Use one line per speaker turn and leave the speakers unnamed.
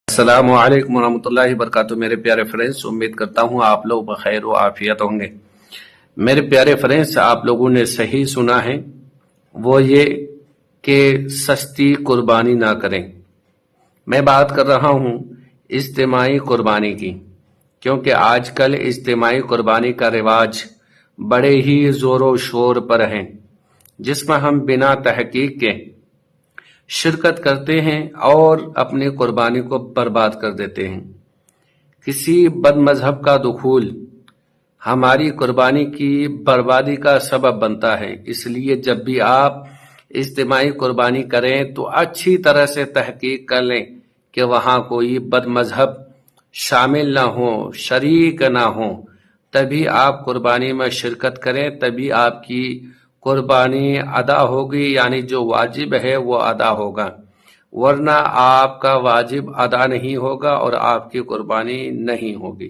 السلام علیکم ورحمۃ اللہ وبرکاتہ۔ میرے پیارے فرینڈس، امید کرتا ہوں آپ لوگ بخیر و عافیت ہوں گے۔ میرے پیارے فرینڈس، آپ لوگوں نے صحیح سنا ہے، وہ یہ کہ سستی قربانی نہ کریں۔ میں بات کر رہا ہوں اجتماعی قربانی کی، کیونکہ آج کل اجتماعی قربانی کا رواج بڑے ہی زور و شور پر ہے، جس میں ہم بنا تحقیق کے شرکت کرتے ہیں اور اپنی قربانی کو برباد کر دیتے ہیں۔ کسی بد مذہب کا دخول ہماری قربانی کی بربادی کا سبب بنتا ہے۔ اس لیے جب بھی آپ اجتماعی قربانی کریں تو اچھی طرح سے تحقیق کر لیں کہ وہاں کوئی بد مذہب شامل نہ ہو، شریک نہ ہو، تبھی آپ قربانی میں شرکت کریں، تبھی آپ کی قربانی ادا ہوگی، یعنی جو واجب ہے وہ ادا ہوگا، ورنہ آپ کا واجب ادا نہیں ہوگا اور آپ کی قربانی نہیں ہوگی۔